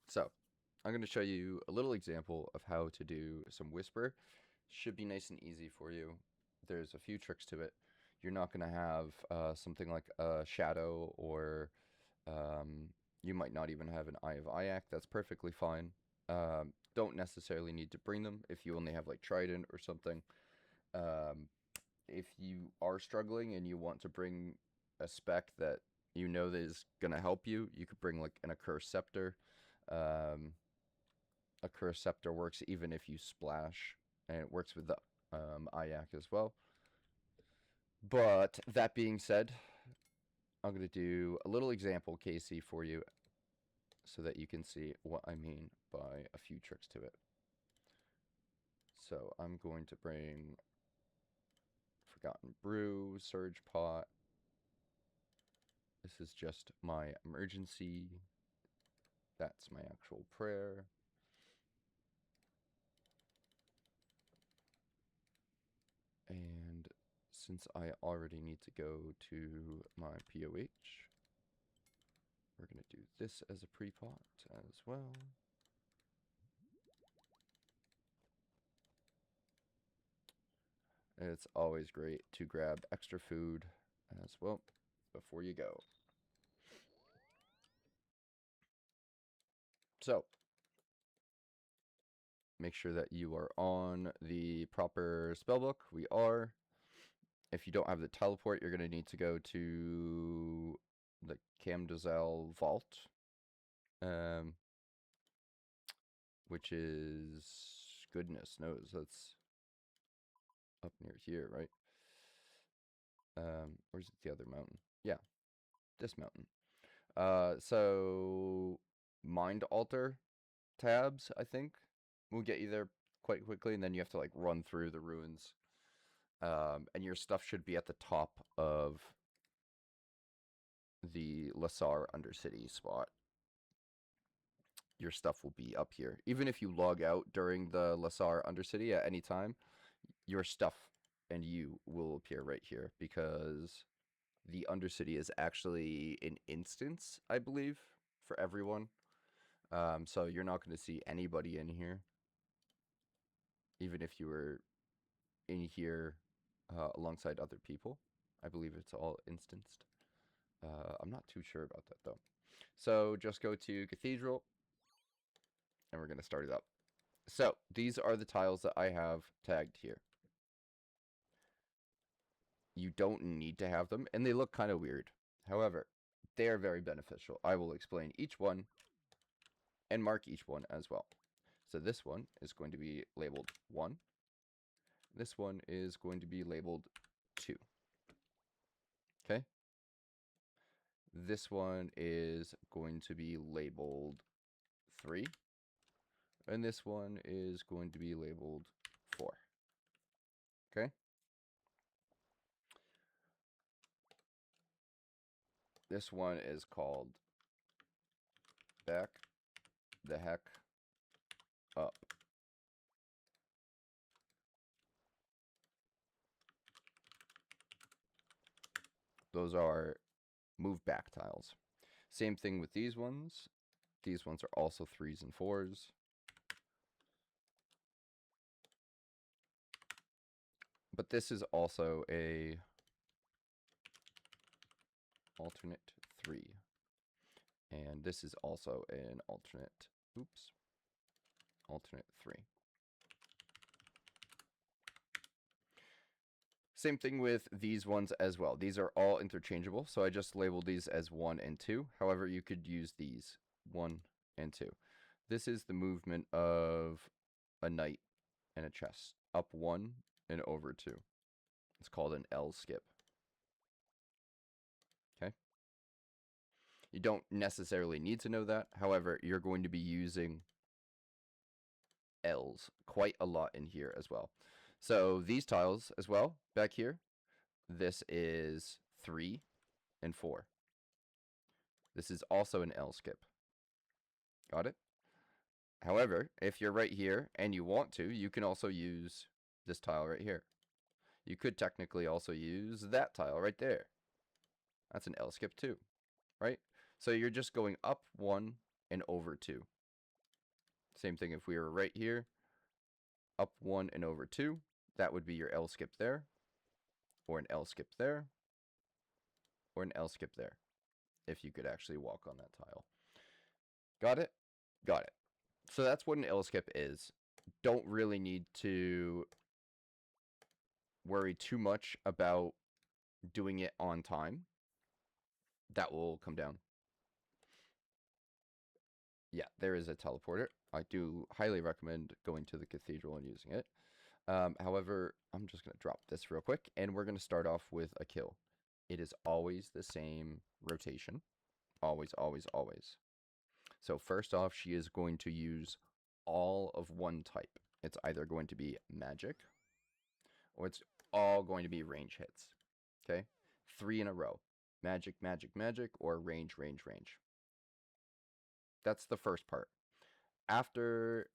So I'm going to show you a little example of how to do some whisper. Should be nice and easy for you. There's a few tricks to it. You're not going to have something like a shadow, or you might not even have an Eye of Iac. That's perfectly fine. Don't necessarily need to bring them if you only have like Trident or something. Um, if you are struggling and you want to bring a spec that you know that is going to help you, you could bring like an Accursed Scepter. Um, Accursed Scepter works even if you splash, and it works with the Iac as well. But that being said, I'm going to do a little example KC for you so that you can see what I mean by a few tricks to it. So I'm going to bring Forgotten Brew, Surge Pot. This is just my emergency. That's my actual prayer. And since I already need to go to my POH, we're going to do this as a pre-pot as well. And it's always great to grab extra food as well before you go. So, make sure that you are on the proper spellbook. We are. If you don't have the teleport, you're going to need to go to the Camdozel Vault, which is, goodness knows, that's up near here, right? Where's the other mountain? Yeah, this mountain. So Mind Altar tabs, I think, will get you there quite quickly, and then you have to like run through the ruins. And your stuff should be at the top of the Lasar Undercity spot. Your stuff will be up here. Even if you log out during the Lasar Undercity at any time, your stuff and you will appear right here, because the Undercity is actually an instance, I believe, for everyone. So you're not going to see anybody in here, even if you were in here alongside other people. I believe it's all instanced. I'm not too sure about that, though. So just go to Cathedral, and we're going to start it up. So these are the tiles that I have tagged here. You don't need to have them, and they look kind of weird. However, they are very beneficial. I will explain each one and mark each one as well. So this one is going to be labeled 1. This one is going to be labeled 2. Okay? This one is going to be labeled 3. And this one is going to be labeled 4. Okay? This one is called Back the Heck Up. Those are move back tiles. Same thing with these ones. These ones are also 3s and 4s. But this is also a alternate 3. And this is also an alternate 3. Same thing with these ones as well. These are all interchangeable, so I just labeled these as 1 and 2. However, you could use these 1 and 2. This is the movement of a knight and a chest. Up 1 and over 2. It's called an L skip. Okay? You don't necessarily need to know that. However, you're going to be using L's quite a lot in here as well. So these tiles as well, back here, this is 3 and 4. This is also an L skip. Got it? However, if you're right here and you want to, you can also use this tile right here. You could technically also use that tile right there. That's an L skip too, right? So you're just going up 1 and over 2. Same thing if we were right here, up 1 and over 2, that would be your L skip there, or an L skip there, or an L skip there, if you could actually walk on that tile. Got it? Got it. So that's what an L skip is. Don't really need to worry too much about doing it on time. That will come down. Yeah, there is a teleporter. I do highly recommend going to the cathedral and using it. However, I'm just going to drop this real quick, and we're going to start off with a kill. It is always the same rotation. Always, always, always. So first off, she is going to use all of one type. It's either going to be magic, or it's all going to be range hits. Okay? 3 in a row. Magic, magic, magic, or range, range, range. That's the first part. After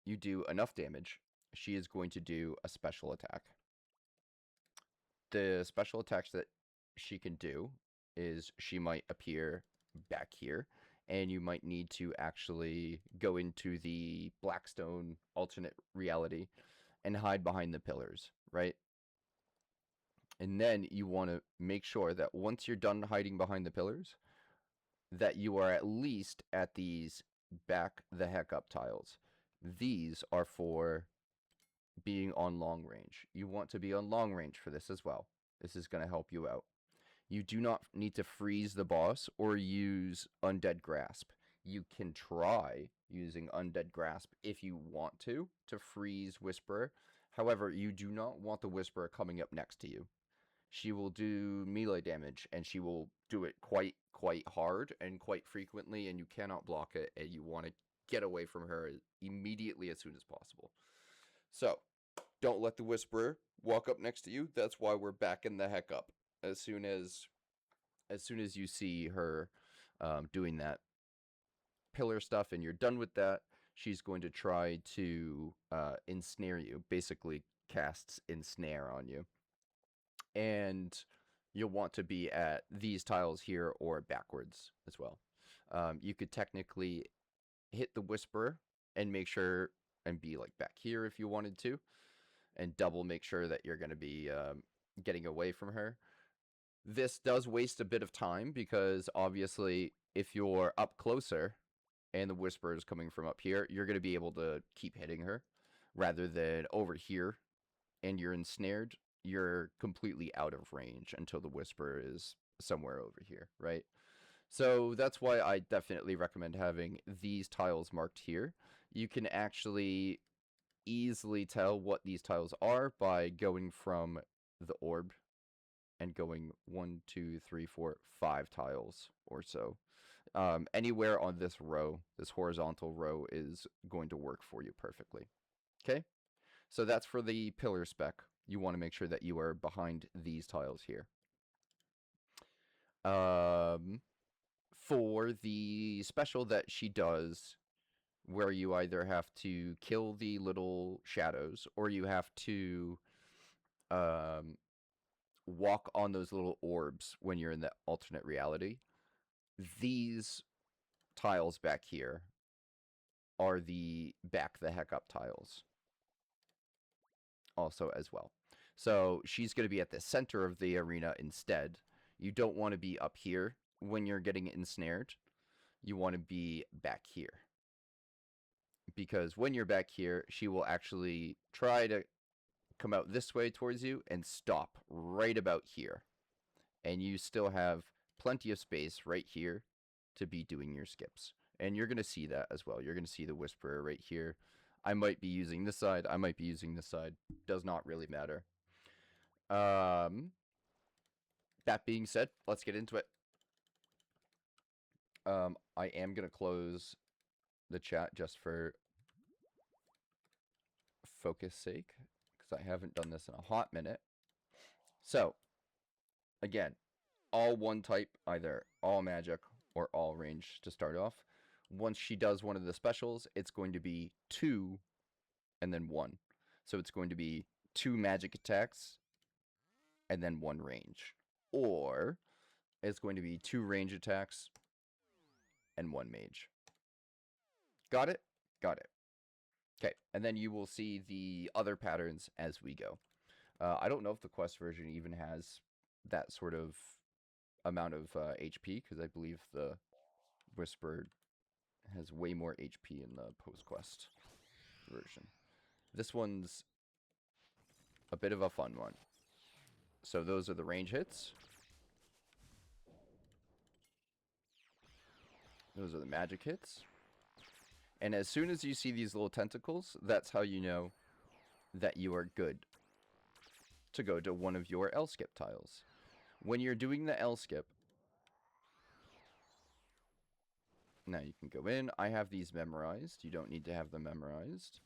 you do enough damage, she is going to do a special attack. The special attacks that she can do is she might appear back here, and you might need to actually go into the Blackstone alternate reality and hide behind the pillars, right? And then you want to make sure that once you're done hiding behind the pillars, that you are at least at these back the heck up tiles. These are for being on long range. You want to be on long range for this as well. This is going to help you out. You do not need to freeze the boss or use Undead Grasp. You can try using Undead Grasp if you want to freeze Whisperer. However, you do not want the Whisperer coming up next to you. She will do melee damage, and she will do it quite hard and quite frequently, and you cannot block it, and you want to get away from her immediately as soon as possible. So, don't let the Whisperer walk up next to you. That's why we're backing the heck up. As soon as you see her doing that pillar stuff and you're done with that, she's going to try to ensnare you, basically casts ensnare on you. And you'll want to be at these tiles here or backwards as well. You could technically hit the Whisperer and make sure and be like back here if you wanted to, and double make sure that you're going to be getting away from her. This does waste a bit of time because obviously if you're up closer and the Whisperer is coming from up here, you're going to be able to keep hitting her rather than over here and you're ensnared. You're completely out of range until the Whisperer is somewhere over here, right? So that's why I definitely recommend having these tiles marked here. You can actually easily tell what these tiles are by going from the orb and going 1, 2, 3, 4, 5 tiles or so. Anywhere on this row, this horizontal row, is going to work for you perfectly. Okay? So that's for the pillar spec. You want to make sure that you are behind these tiles here. For the special that she does, where you either have to kill the little shadows or you have to walk on those little orbs when you're in the alternate reality, these tiles back here are the back the heck up tiles also as well. So she's going to be at the center of the arena instead. You don't want to be up here when you're getting ensnared. You want to be back here. Because when you're back here, she will actually try to come out this way towards you and stop right about here. And you still have plenty of space right here to be doing your skips. And you're going to see that as well. You're going to see the Whisperer right here. I might be using this side. I might be using this side. Does not really matter. That being said, let's get into it. I am going to close the chat just for focus sake, because I haven't done this in a hot minute. So, again, all one type, either all magic or all range to start off. Once she does one of the specials, it's going to be 2 and then 1. So it's going to be 2 magic attacks and then 1 range. Or it's going to be 2 range attacks and 1 mage. Got it? Got it. Okay, and then you will see the other patterns as we go. I don't know if the quest version even has that sort of amount of HP, because I believe the Whisper has way more HP in the post-quest version. This one's a bit of a fun one. So those are the range hits. Those are the magic hits. And as soon as you see these little tentacles, that's how you know that you are good to go to one of your L skip tiles. When you're doing the L skip, now you can go in. I have these memorized. You don't need to have them memorized.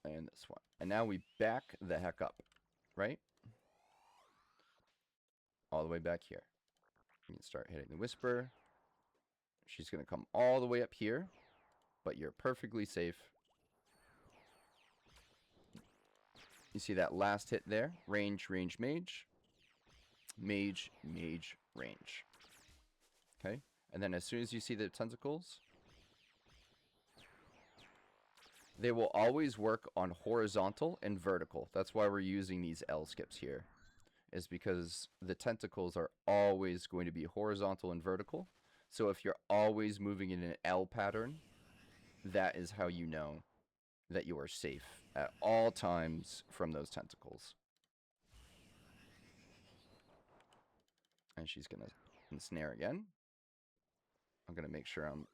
And this one. And now we back the heck up, right? All the way back here. You can start hitting the Whisper. She's going to come all the way up here, but you're perfectly safe. You see that last hit there? Range, range, mage. Mage, mage, range. Okay? And then as soon as you see the tentacles, they will always work on horizontal and vertical. That's why we're using these L skips here, is because the tentacles are always going to be horizontal and vertical. So if you're always moving in an L pattern, that is how you know that you are safe at all times from those tentacles. And she's going to ensnare again. I'm going to make sure I'm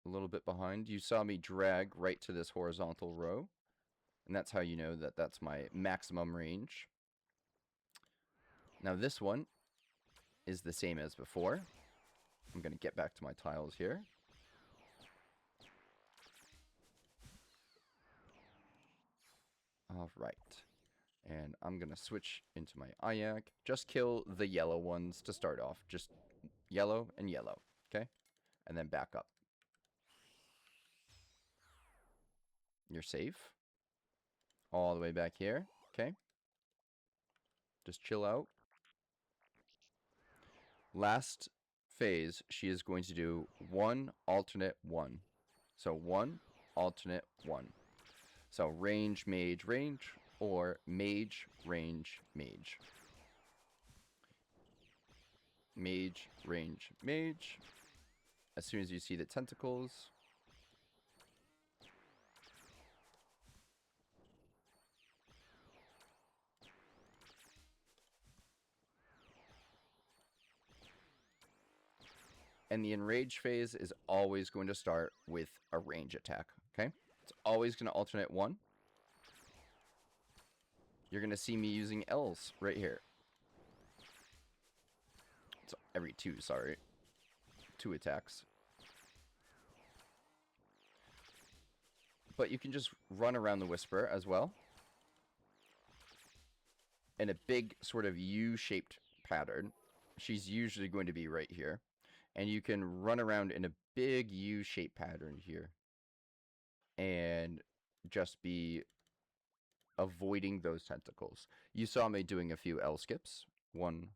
a little bit behind. You saw me drag right to this horizontal row, and that's how you know that that's my maximum range. Now this one is the same as before. I'm going to get back to my tiles here. All right. And I'm going to switch into my Ayak. Just kill the yellow ones to start off. Just yellow and yellow. Okay? And then back up. You're safe. All the way back here. Okay? Just chill out. Last phase, she is going to do 1 alternate 1. So 1 alternate 1. So range, mage, range, or mage, range, mage. Mage, range, mage. As soon as you see the tentacles, and the enrage phase is always going to start with a range attack, okay? It's always going to alternate 1. You're going to see me using L's right here. It's every 2, sorry. 2 attacks. But you can just run around the Whisper as well. In a big sort of U-shaped pattern. She's usually going to be right here. And you can run around in a big U-shaped pattern here. And just be avoiding those tentacles. You saw me doing a few L skips. 1,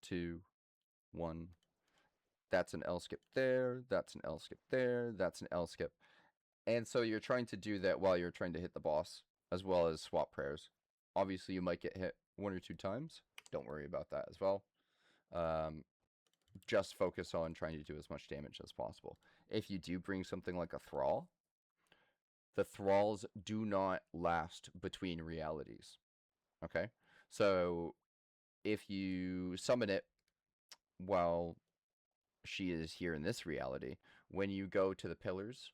2, 1. That's an L skip there. That's an L skip there. That's an L skip. And so you're trying to do that while you're trying to hit the boss, as well as swap prayers. Obviously, you might get hit 1 or 2 times. Don't worry about that as well. Just focus on trying to do as much damage as possible. If you do bring something like a Thrall, the Thralls do not last between realities. Okay? So if you summon it while she is here in this reality, when you go to the pillars,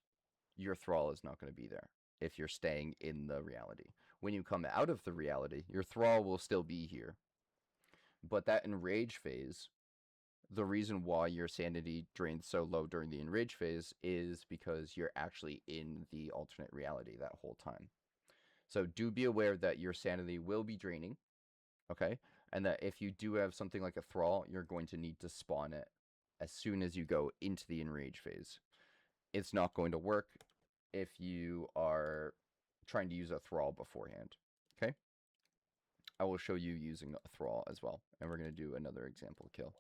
your Thrall is not going to be there if you're staying in the reality. When you come out of the reality, your Thrall will still be here. But that enrage phase, the reason why your sanity drains so low during the enrage phase is because you're actually in the alternate reality that whole time. So do be aware that your sanity will be draining, okay? And that if you do have something like a Thrall, you're going to need to spawn it as soon as you go into the enrage phase. It's not going to work if you are trying to use a thrall beforehand. Okay? I will show you using a thrall as well, and we're going to do another example kill.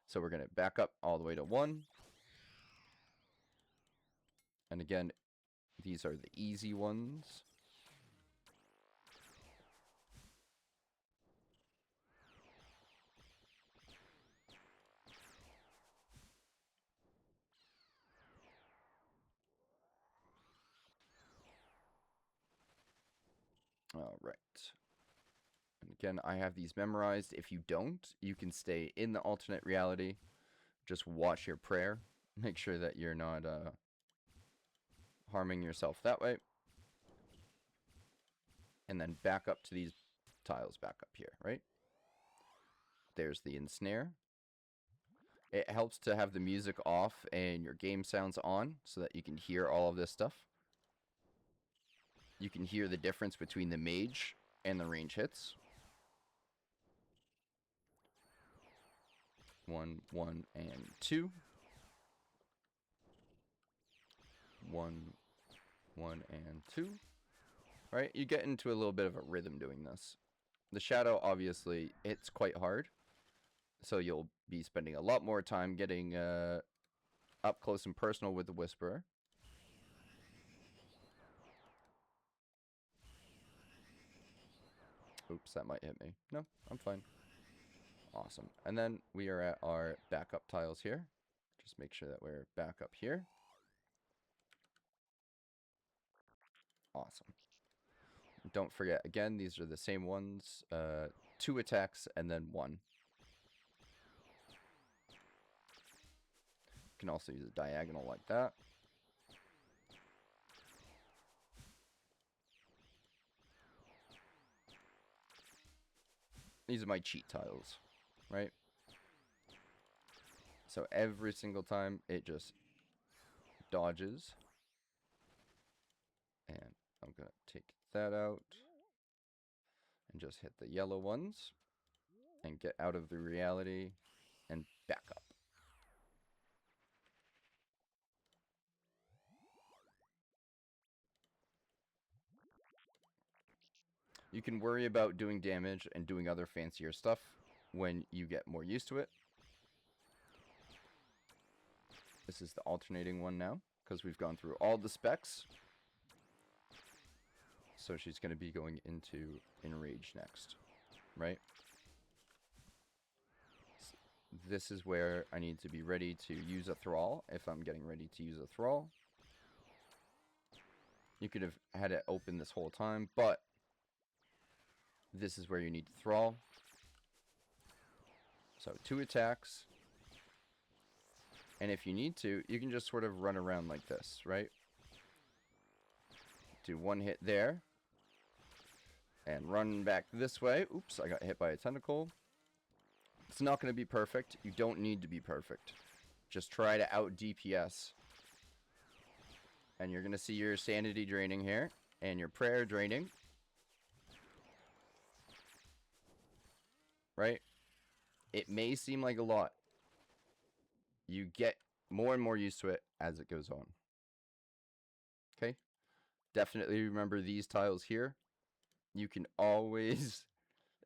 So we're going to back up all the way to 1. And again, these are the easy ones. All right. And again, I have these memorized. If you don't, you can stay in the alternate reality. Just watch your prayer. Make sure that you're not harming yourself that way. And then back up to these tiles back up here, right? There's the ensnare. It helps to have the music off and your game sounds on so that you can hear all of this stuff. You can hear the difference between the mage and the range hits. 1, 1, and 2. 1, 1, and 2. Right? You get into a little bit of a rhythm doing this. The shadow, obviously, it's quite hard. So you'll be spending a lot more time getting up close and personal with the Whisperer. Oops, that might hit me. No, I'm fine. Awesome. And then we are at our backup tiles here. Just make sure that we're back up here. Awesome. Don't forget, again, these are the same ones. 2 attacks and then 1. You can also use a diagonal like that. These are my cheat tiles, right? So every single time it just dodges. And I'm going to take that out and just hit the yellow ones and get out of the reality and back up. You can worry about doing damage and doing other fancier stuff when you get more used to it. This is the alternating one now, because we've gone through all the specs. So she's going to be going into Enrage next, right? So this is where I need to be ready to use a Thrall, if I'm getting ready to use a Thrall. You could have had it open this whole time, but this is where you need to Thrall. So 2 attacks. And if you need to, you can just sort of run around like this, right? Do 1 hit there. And run back this way. Oops, I got hit by a tentacle. It's not going to be perfect. You don't need to be perfect. Just try to out DPS. And you're going to see your sanity draining here. And your prayer draining. Right? It may seem like a lot. You get more and more used to it as it goes on. Okay? Definitely remember these tiles here. You can always,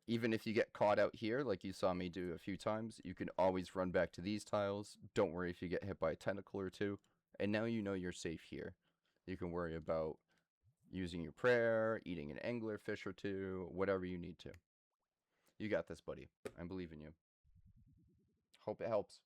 even if you get caught out here, like you saw me do a few times, you can always run back to these tiles. Don't worry if you get hit by a tentacle or 2. And now you know you're safe here. You can worry about using your prayer, eating an anglerfish or 2, whatever you need to. You got this, buddy. I believe in you. Hope it helps.